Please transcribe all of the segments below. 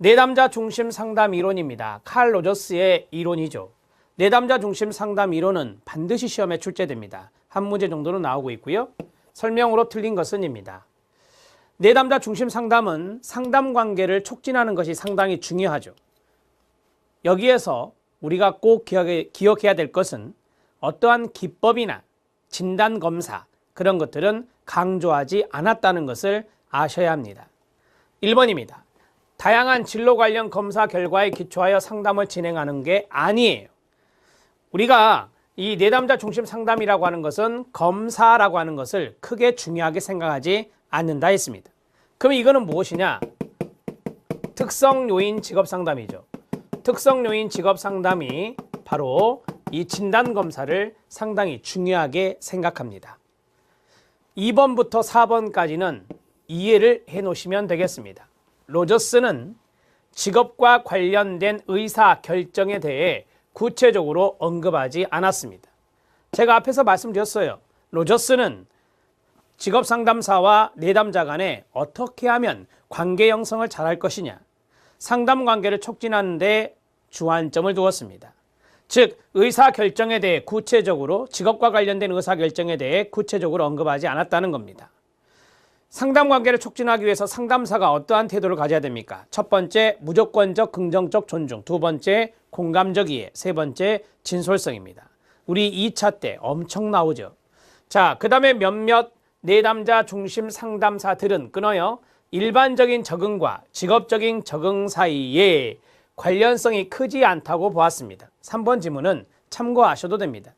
내담자 중심 상담 이론입니다. 칼 로저스의 이론이죠. 내담자 중심 상담 이론은 반드시 시험에 출제됩니다. 한 문제 정도는 나오고 있고요. 설명으로 틀린 것은입니다. 내담자 중심 상담은 상담 관계를 촉진하는 것이 상당히 중요하죠. 여기에서 우리가 꼭 기억해야 될 것은 어떠한 기법이나 진단검사 그런 것들은 강조하지 않았다는 것을 아셔야 합니다. 1번입니다. 다양한 진로 관련 검사 결과에 기초하여 상담을 진행하는 게 아니에요. 우리가 이 내담자 중심 상담이라고 하는 것은 검사라고 하는 것을 크게 중요하게 생각하지 않는다 했습니다. 그럼 이거는 무엇이냐? 특성 요인 직업 상담이죠. 특성 요인 직업 상담이 바로 이 진단 검사를 상당히 중요하게 생각합니다. 2번부터 4번까지는 이해를 해 놓으시면 되겠습니다. 로저스는 직업과 관련된 의사 결정에 대해 구체적으로 언급하지 않았습니다. 제가 앞에서 말씀드렸어요. 로저스는 직업 상담사와 내담자 간에 어떻게 하면 관계 형성을 잘할 것이냐, 상담 관계를 촉진하는 데 주안점을 두었습니다. 즉 의사결정에 대해 구체적으로 직업과 관련된 의사결정에 대해 구체적으로 언급하지 않았다는 겁니다. 상담 관계를 촉진하기 위해서 상담사가 어떠한 태도를 가져야 됩니까? 첫 번째, 무조건적 긍정적 존중. 두 번째, 공감적 이해. 세 번째, 진솔성입니다. 우리 2차 때 엄청 나오죠. 자, 그 다음에 몇몇 내담자 중심 상담사들은 끊어요. 일반적인 적응과 직업적인 적응 사이에 관련성이 크지 않다고 보았습니다. 3번 지문은 참고하셔도 됩니다.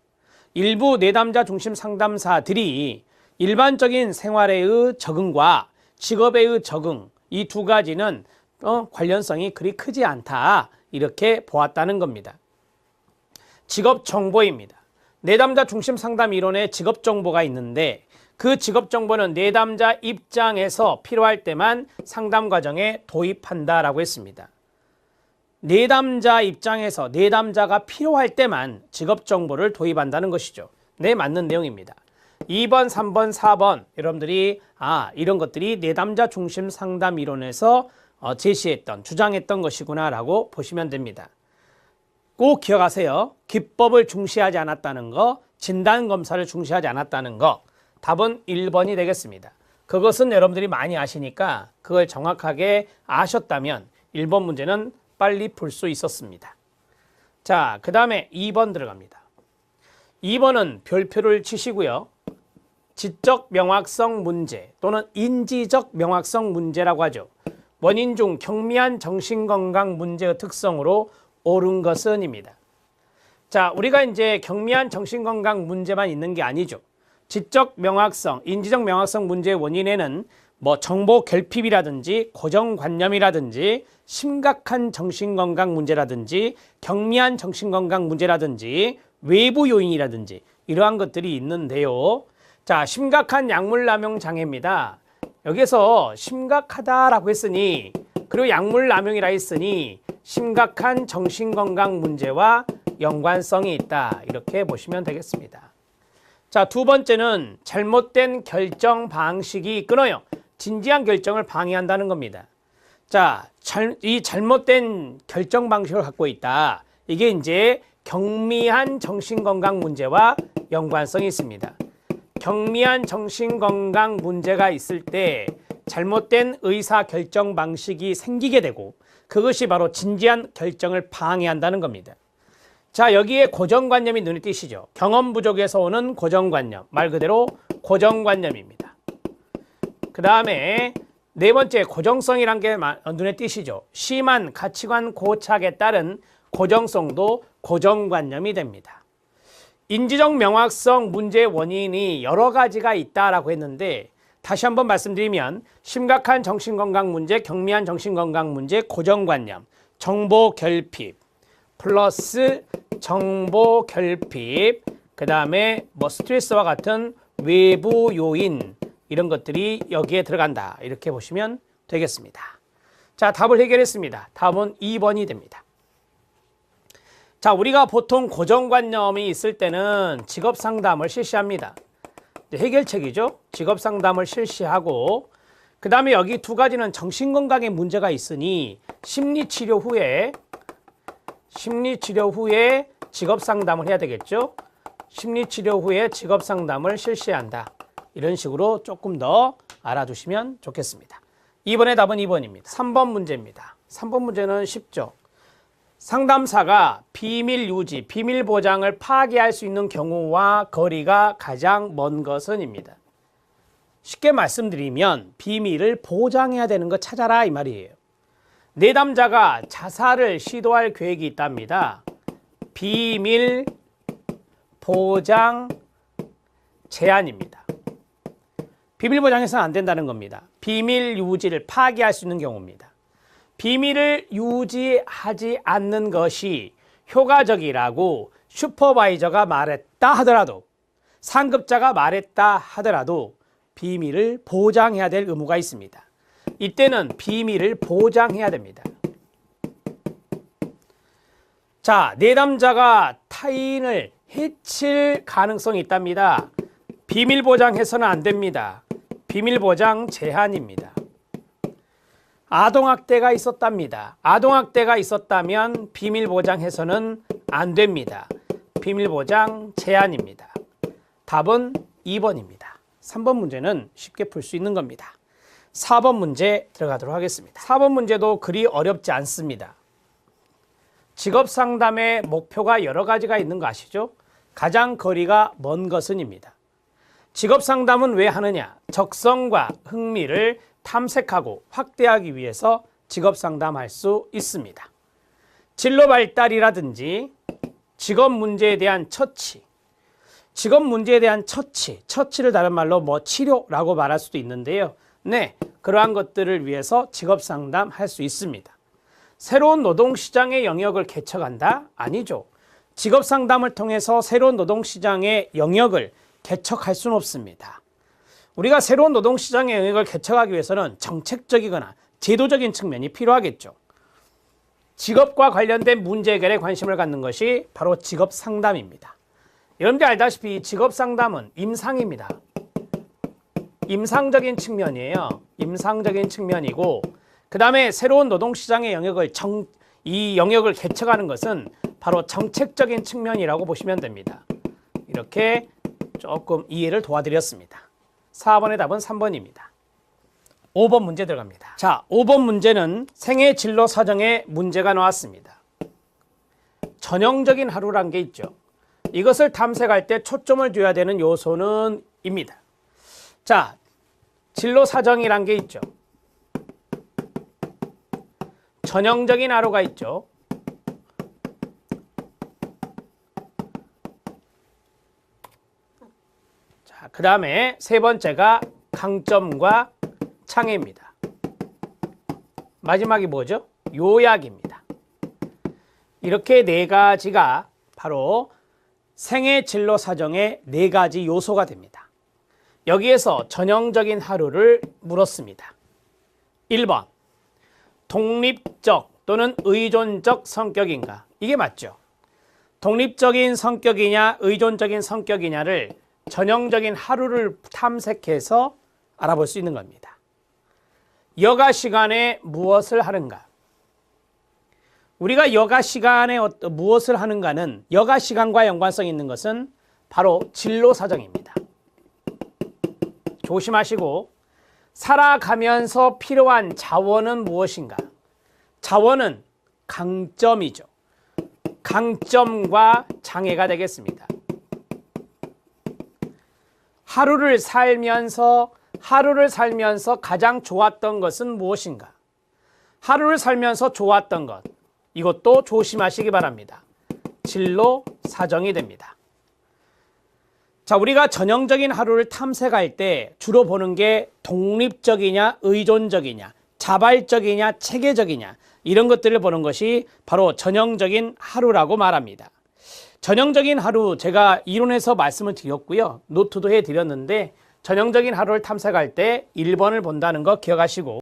일부 내담자 중심 상담사들이 일반적인 생활의 적응과 직업의 적응 이 두 가지는 관련성이 그리 크지 않다 이렇게 보았다는 겁니다. 직업 정보입니다. 내담자 중심 상담 이론에 직업 정보가 있는데 그 직업 정보는 내담자 입장에서 필요할 때만 상담 과정에 도입한다라고 했습니다. 내담자 입장에서 내담자가 필요할 때만 직업 정보를 도입한다는 것이죠. 네, 맞는 내용입니다. 2번, 3번, 4번 여러분들이 이런 것들이 내담자 중심 상담 이론에서 제시했던 주장했던 것이구나 라고 보시면 됩니다. 꼭 기억하세요. 기법을 중시하지 않았다는 거, 진단검사를 중시하지 않았다는 거. 답은 1번이 되겠습니다. 그것은 여러분들이 많이 아시니까 그걸 정확하게 아셨다면 1번 문제는 빨리 풀 수 있었습니다. 자, 그 다음에 2번 들어갑니다. 2번은 별표를 치시고요. 지적 명확성 문제 또는 인지적 명확성 문제라고 하죠. 원인 중 경미한 정신건강 문제의 특성으로 옳은 것은입니다. 자, 우리가 이제 경미한 정신건강 문제만 있는 게 아니죠. 지적 명확성, 인지적 명확성 문제의 원인에는 정보 결핍이라든지 고정관념이라든지 심각한 정신건강 문제라든지 경미한 정신건강 문제라든지 외부 요인이라든지 이러한 것들이 있는데요. 자, 심각한 약물남용 장애입니다. 여기서 심각하다라고 했으니 그리고 약물남용이라 했으니 심각한 정신건강 문제와 연관성이 있다 이렇게 보시면 되겠습니다. 자, 두 번째는 잘못된 결정 방식이 끊어요. 진지한 결정을 방해한다는 겁니다. 자, 이 잘못된 결정 방식을 갖고 있다. 이게 이제 경미한 정신건강 문제와 연관성이 있습니다. 경미한 정신건강 문제가 있을 때 잘못된 의사결정 방식이 생기게 되고 그것이 바로 진지한 결정을 방해한다는 겁니다. 자, 여기에 고정관념이 눈에 띄시죠? 경험 부족에서 오는 고정관념, 말 그대로 고정관념입니다. 그 다음에 네 번째 고정성이란 게 눈에 띄시죠? 심한 가치관 고착에 따른 고정성도 고정관념이 됩니다. 인지적 명확성 문제의 원인이 여러 가지가 있다라고 했는데 다시 한번 말씀드리면 심각한 정신건강 문제, 경미한 정신건강 문제, 고정관념, 정보 결핍 플러스 정보 결핍 그 다음에 스트레스와 같은 외부 요인 이런 것들이 여기에 들어간다 이렇게 보시면 되겠습니다. 자, 답을 해결했습니다. 답은 2번이 됩니다. 자, 우리가 보통 고정관념이 있을 때는 직업상담을 실시합니다. 해결책이죠. 직업상담을 실시하고 그 다음에 여기 두 가지는 정신건강에 문제가 있으니 심리치료 후에 직업상담을 해야 되겠죠. 심리치료 후에 직업상담을 실시한다. 이런 식으로 조금 더 알아두시면 좋겠습니다. 이번에 답은 2번입니다. 3번 문제입니다. 3번 문제는 쉽죠. 상담사가 비밀 유지, 비밀 보장을 파기할 수 있는 경우와 거리가 가장 먼 것은입니다. 쉽게 말씀드리면 비밀을 보장해야 되는 거 찾아라 이 말이에요. 내담자가 자살을 시도할 계획이 있답니다. 비밀 보장 제한입니다. 비밀 보장해서는 안 된다는 겁니다. 비밀 유지를 파기할 수 있는 경우입니다. 비밀을 유지하지 않는 것이 효과적이라고 슈퍼바이저가 말했다 하더라도, 상급자가 말했다 하더라도 비밀을 보장해야 될 의무가 있습니다. 이때는 비밀을 보장해야 됩니다. 자, 내담자가 타인을 해칠 가능성이 있답니다. 비밀 보장해서는 안 됩니다. 비밀 보장 제한입니다. 아동학대가 있었답니다. 아동학대가 있었다면 비밀 보장해서는 안 됩니다. 비밀 보장 제한입니다. 답은 2번입니다. 3번 문제는 쉽게 풀 수 있는 겁니다. 4번 문제 들어가도록 하겠습니다. 4번 문제도 그리 어렵지 않습니다. 직업상담의 목표가 여러 가지가 있는 거 아시죠? 가장 거리가 먼 것은입니다. 직업상담은 왜 하느냐? 적성과 흥미를 탐색하고 확대하기 위해서 직업상담할 수 있습니다. 진로 발달이라든지 직업 문제에 대한 처치, 직업 문제에 대한 처치를 다른 말로 치료라고 말할 수도 있는데요. 네, 그러한 것들을 위해서 직업상담 할 수 있습니다. 새로운 노동시장의 영역을 개척한다? 아니죠. 직업상담을 통해서 새로운 노동시장의 영역을 개척할 수는 없습니다. 우리가 새로운 노동시장의 영역을 개척하기 위해서는 정책적이거나 제도적인 측면이 필요하겠죠. 직업과 관련된 문제 해결에 관심을 갖는 것이 바로 직업상담입니다. 여러분들 알다시피 직업상담은 임상입니다. 임상적인 측면이에요. 임상적인 측면이고, 그 다음에 새로운 노동시장의 이 영역을 개척하는 것은 바로 정책적인 측면이라고 보시면 됩니다. 이렇게 조금 이해를 도와드렸습니다. 4번의 답은 3번입니다. 5번 문제 들어갑니다. 자, 5번 문제는 생애 진로 사정에 문제가 나왔습니다. 전형적인 하루란 게 있죠. 이것을 탐색할 때 초점을 둬야 되는 요소는 입니다. 자, 진로 사정이란 게 있죠. 전형적인 하루가 있죠. 자, 그 다음에 세 번째가 강점과 창의입니다. 마지막이 뭐죠? 요약입니다. 이렇게 네 가지가 바로 생애 진로 사정의 네 가지 요소가 됩니다. 여기에서 전형적인 하루를 물었습니다. 1번, 독립적 또는 의존적 성격인가? 이게 맞죠? 독립적인 성격이냐 의존적인 성격이냐를 전형적인 하루를 탐색해서 알아볼 수 있는 겁니다. 여가 시간에 무엇을 하는가? 우리가 여가 시간에 무엇을 하는가는 여가 시간과 연관성이 있는 것은 바로 진로 사정입니다. 조심하시고, 살아가면서 필요한 자원은 무엇인가? 자원은 강점이죠. 강점과 장애가 되겠습니다. 하루를 살면서 가장 좋았던 것은 무엇인가? 하루를 살면서 좋았던 것, 이것도 조심하시기 바랍니다. 진로 사정이 됩니다. 자, 우리가 전형적인 하루를 탐색할 때 주로 보는 게 독립적이냐 의존적이냐, 자발적이냐 체계적이냐, 이런 것들을 보는 것이 바로 전형적인 하루라고 말합니다. 전형적인 하루, 제가 이론에서 말씀을 드렸고요. 노트도 해드렸는데 전형적인 하루를 탐색할 때 1번을 본다는 거 기억하시고,